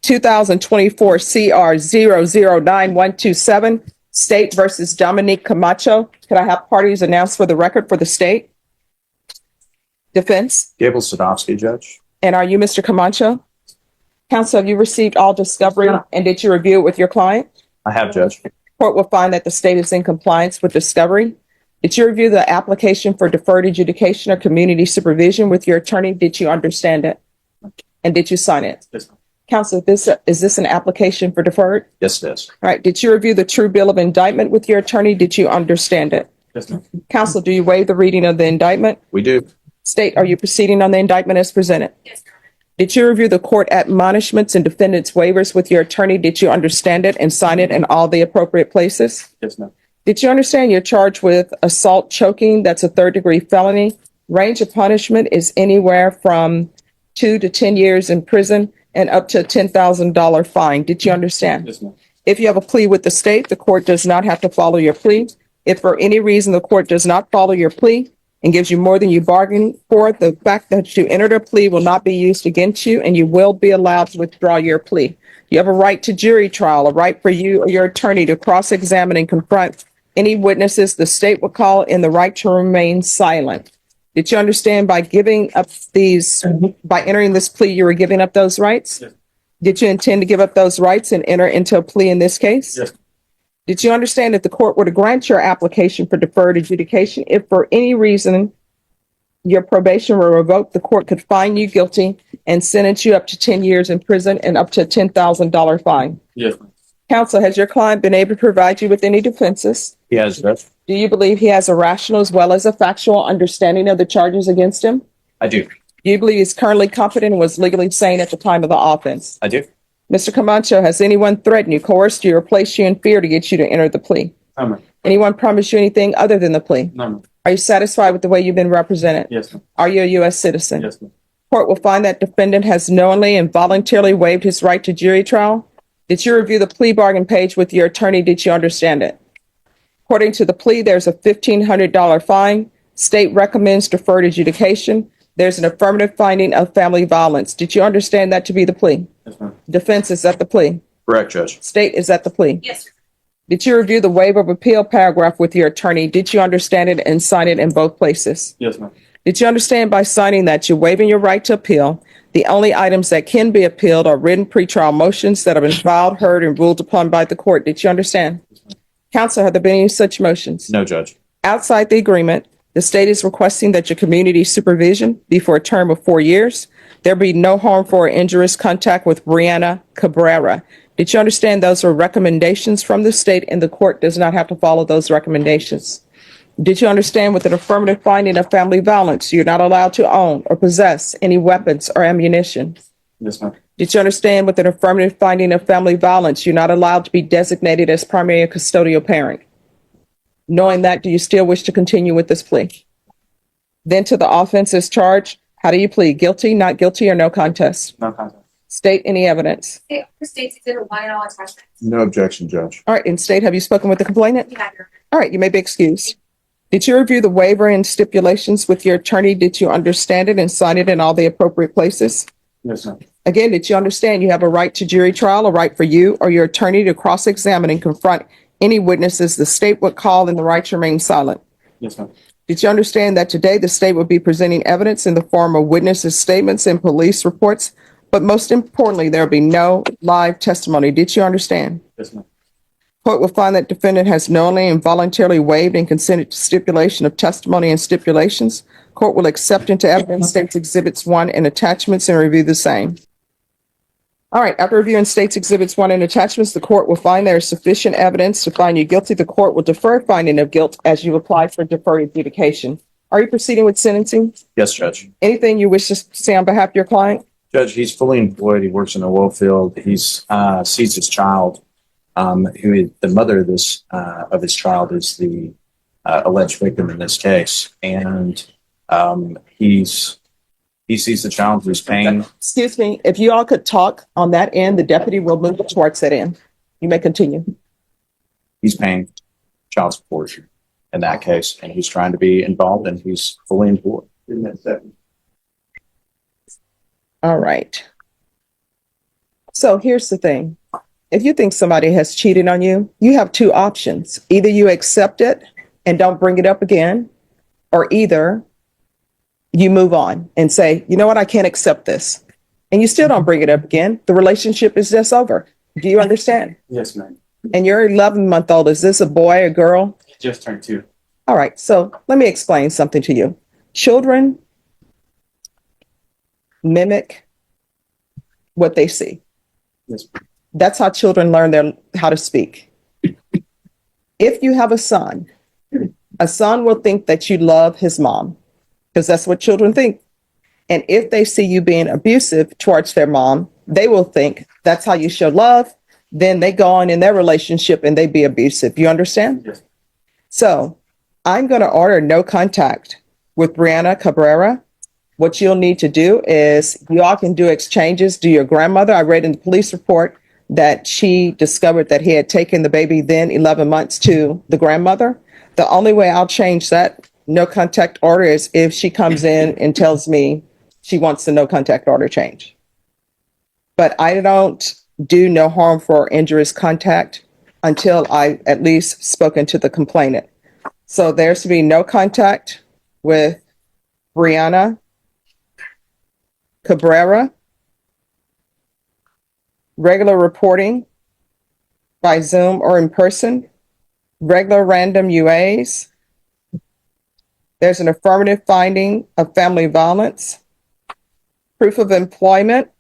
2024 CR 009127, State versus Dominique Camacho. Could I have parties announced for the record for the state? Defense. Gable Sadovsky, Judge. And are you Mr. Camacho? Counsel, have you received all discovery and did you review it with your client? I have, Judge. Court will find that the state is in compliance with discovery. Did you review the application for deferred adjudication or community supervision with your attorney? Did you understand it? And did you sign it? Yes, ma'am. Counsel, is this an application for deferred? Yes, it is. All right. Did you review the true bill of indictment with your attorney? Did you understand it? Yes, ma'am. Counsel, do you waive the reading of the indictment? We do. State, are you proceeding on the indictment as presented? Yes, Your Honor. Did you review the court admonishments and defendant's waivers with your attorney? Did you understand it and sign it in all the appropriate places? Yes, ma'am. Did you understand you're charged with assault choking? That's a third-degree felony. Range of punishment is anywhere from 2 to 10 years in prison and up to a $10,000 fine. Did you understand? Yes, ma'am. If you have a plea with the state, the court does not have to follow your plea. If for any reason the court does not follow your plea and gives you more than you bargained for, the fact that you entered a plea will not be used against you and you will be allowed to withdraw your plea. You have a right to jury trial, a right for you or your attorney to cross-examine and confront any witnesses the state will call, and the right to remain silent. Did you understand by giving up by entering this plea, you were giving up those rights? Yes. Did you intend to give up those rights and enter into a plea in this case? Yes. Did you understand that the court were to grant your application for deferred adjudication, if for any reason your probation were revoked, the court could find you guilty and sentence you up to 10 years in prison and up to a $10,000 fine? Yes, ma'am. Counsel, has your client been able to provide you with any defenses? He has, Judge. Do you believe he has a rational as well as a factual understanding of the charges against him? I do. Do you believe he's currently competent and was legally sane at the time of the offense? I do. Mr. Camacho, has anyone threatened you, coerced you, or placed you in fear to get you to enter the plea? No, ma'am. Anyone promised you anything other than the plea? No, ma'am. Are you satisfied with the way you've been represented? Yes, ma'am. Are you a U.S. citizen? Yes, ma'am. Court will find that defendant has knowingly and voluntarily waived his right to jury trial. Did you review the plea bargain page with your attorney? Did you understand it? According to the plea, there's a $1,500 fine. State recommends deferred adjudication. There's an affirmative finding of family violence. Did you understand that to be the plea? Yes, ma'am. Defense, is that the plea? Correct, Judge. State, is that the plea? Yes, Your Honor. Did you review the waiver of appeal paragraph with your attorney? Did you understand it and sign it in both places? Yes, ma'am. Did you understand by signing that you're waiving your right to appeal? The only items that can be appealed are written pretrial motions that have been filed, heard, and ruled upon by the court. Did you understand? Yes, ma'am. Counsel, have there been any such motions? No, Judge. Outside the agreement, the state is requesting that your community supervision be for a term of 4 years. There be no harmful or injurious contact with Brianna Cabrera. Did you understand those are recommendations from the state and the court does not have to follow those recommendations? Did you understand with an affirmative finding of family violence, you're not allowed to own or possess any weapons or ammunition? Yes, ma'am. Did you understand with an affirmative finding of family violence, you're not allowed to be designated as primary or custodial parent? Knowing that, do you still wish to continue with this plea? Then to the offenses charged, how do you plead? Guilty, not guilty, or no contest? No contest. State, any evidence? State States Exhibit 1 and all attachments. No objection, Judge. All right, and state, have you spoken with the complainant? You have your. All right, you may be excused. Did you review the waiver and stipulations with your attorney? Did you understand it and sign it in all the appropriate places? Yes, ma'am. Again, did you understand you have a right to jury trial, a right for you or your attorney to cross-examine and confront any witnesses the state would call, and the right to remain silent? Yes, ma'am. Did you understand that today the state will be presenting evidence in the form of witnesses' statements and police reports, but most importantly, there will be no live testimony? Did you understand? Yes, ma'am. Court will find that defendant has knowingly and voluntarily waived and consented to stipulation of testimony and stipulations. Court will accept into evidence States Exhibits 1 and attachments and review the same. All right, after reviewing States Exhibits 1 and attachments, the court will find there is sufficient evidence to find you guilty. The court will defer finding of guilt as you apply for deferred adjudication. Are you proceeding with sentencing? Yes, Judge. Anything you wish to say on behalf of your client? Judge, he's fully employed. He works in the oil field. He's sees his child. The mother of his child is the alleged victim in this case, and he sees the child who's paying. Excuse me, if you all could talk on that end, the deputy will move towards that end. You may continue. He's paying child support in that case, and he's trying to be involved, and he's fully employed. All right. So here's the thing. If you think somebody has cheated on you, you have two options. Either you accept it and don't bring it up again, or either you move on and say, you know what, I can't accept this. And you still don't bring it up again. The relationship is just over. Do you understand? Yes, ma'am. And your 11-month-old, is this a boy or girl? Just turned 2. All right, so let me explain something to you. Children mimic what they see. Yes, ma'am. That's how children learn how to speak. If you have a son will think that you love his mom, because that's what children think. And if they see you being abusive towards their mom, they will think that's how you show love. Then they go on in their relationship and they be abusive. You understand? Yes. So I'm going to order no contact with Brianna Cabrera. What you'll need to do is you all can do exchanges. Do your grandmother? I read in the police report that she discovered that he had taken the baby then 11 months to the grandmother. The only way I'll change that no contact order is if she comes in and tells me she wants the no contact order change. But I don't do no harmful or injurious contact until I at least spoken to the complainant. So there's to be no contact with Brianna Cabrera, regular reporting by Zoom or in person, regular random UAs. There's an affirmative finding of family violence, proof of employment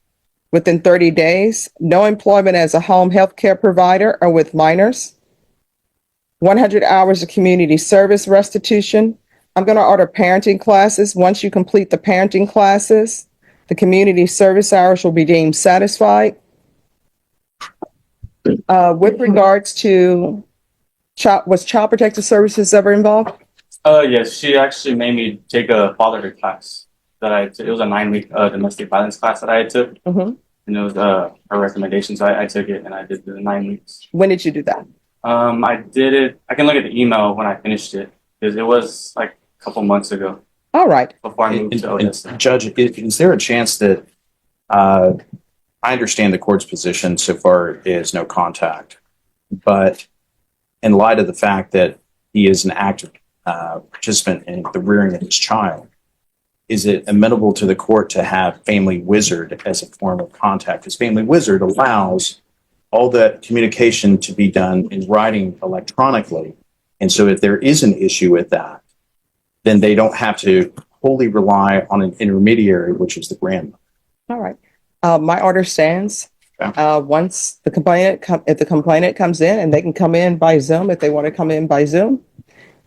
within 30 days, no employment as a home health care provider or with minors, 100 hours of community service restitution. I'm going to order parenting classes. Once you complete the parenting classes, the community service hours will be deemed satisfied. With regards to was Child Protective Services ever involved? Yes, she actually made me take a fatherhood class it was a 9-week domestic violence class that I took. Mhm. And it was her recommendation, so I took it and I did the 9 weeks. When did you do that? I did it. I can look at the email when I finished it because it was like a couple months ago All right. before I moved to Odessa. Judge, is there a chance that, I understand the court's position so far is no contact, but in light of the fact that he is an active participant in the rearing of his child, is it amenable to the court to have Family Wizard as a form of contact? Because Family Wizard allows all that communication to be done in writing electronically. And so if there is an issue with that, then they don't have to wholly rely on an intermediary, which is the grandmother. All right. My order stands. Okay. Once the complainant, if the complainant comes in, and they can come in by Zoom if they want to come in by Zoom,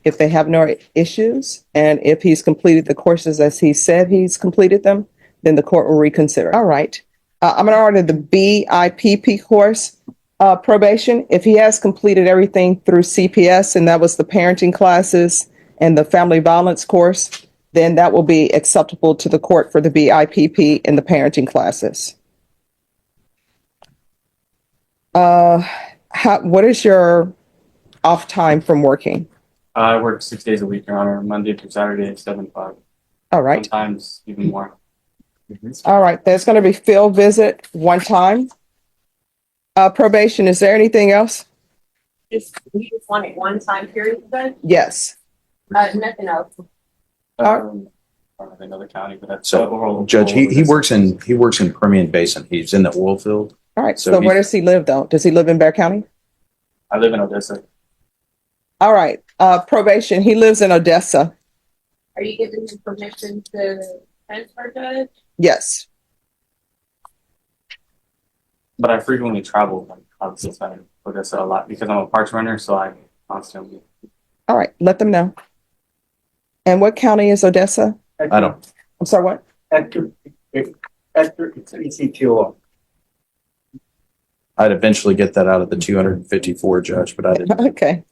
if they have no issues, and if he's completed the courses as he said he's completed them, then the court will reconsider. All right. I'm going to order the BIPP course, probation. If he has completed everything through CPS, and that was the parenting classes and the family violence course, then that will be acceptable to the court for the BIPP and the parenting classes. What is your off time from working? I work 6 days a week, Your Honor, Monday through Saturday, 7 to 5. All right. Sometimes even more. All right. There's going to be field visit one time. Probation. Is there anything else? You just want it one time period then? Yes. Nothing else. Or another county, but that's So, Judge, he works in Permian Basin. He's in the oil field. All right. So So where does he live though? Does he live in Bear County? I live in Odessa. All right. Probation. He lives in Odessa. Are you giving him permission to transfer, Judge? Yes. But I frequently travel outside of Odessa a lot because I'm a parts runner, so I constantly. All right. Let them know. And what county is Odessa? I don't. I'm sorry, what? After it's ECTO. I'd eventually get that out of the 254, Judge, but I didn't. Okay.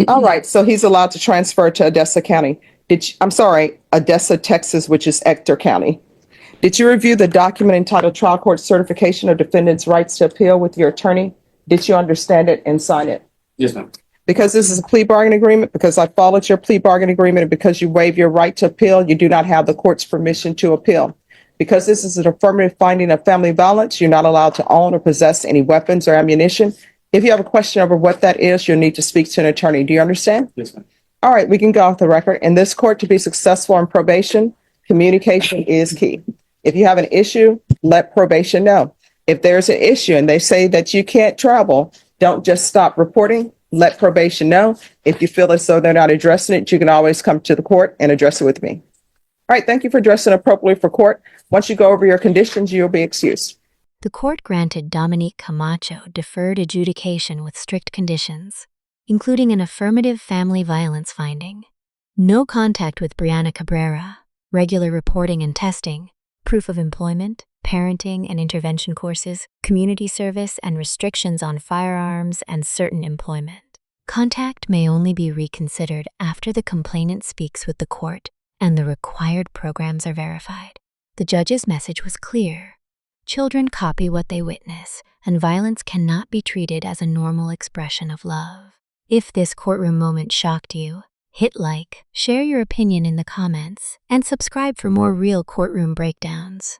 All right. So he's allowed to transfer to Odessa County. Odessa, Texas, which is Ector County. Did you review the document entitled Trial Court Certification of Defendant's Rights to Appeal with your attorney? Did you understand it and sign it? Yes, ma'am. Because this is a plea bargain agreement, because I followed your plea bargain agreement, and because you waive your right to appeal, you do not have the court's permission to appeal. Because this is an affirmative finding of family violence, you're not allowed to own or possess any weapons or ammunition. If you have a question over what that is, you'll need to speak to an attorney. Do you understand? Yes, ma'am. All right, we can go off the record. In this court, to be successful in probation, communication is key. If you have an issue, let probation know. If there's an issue and they say that you can't travel, don't just stop reporting. Let probation know. If you feel as though they're not addressing it, you can always come to the court and address it with me. All right, thank you for dressing appropriately for court. Once you go over your conditions, you'll be excused. The court granted Dominique Camacho deferred adjudication with strict conditions, including an affirmative family violence finding, no contact with Brianna Cabrera, regular reporting and testing, proof of employment, parenting and intervention courses, community service, and restrictions on firearms and certain employment. Contact may only be reconsidered after the complainant speaks with the court and the required programs are verified. The judge's message was clear. Children copy what they witness, and violence cannot be treated as a normal expression of love. If this courtroom moment shocked you, hit like, share your opinion in the comments, and subscribe for more real courtroom breakdowns.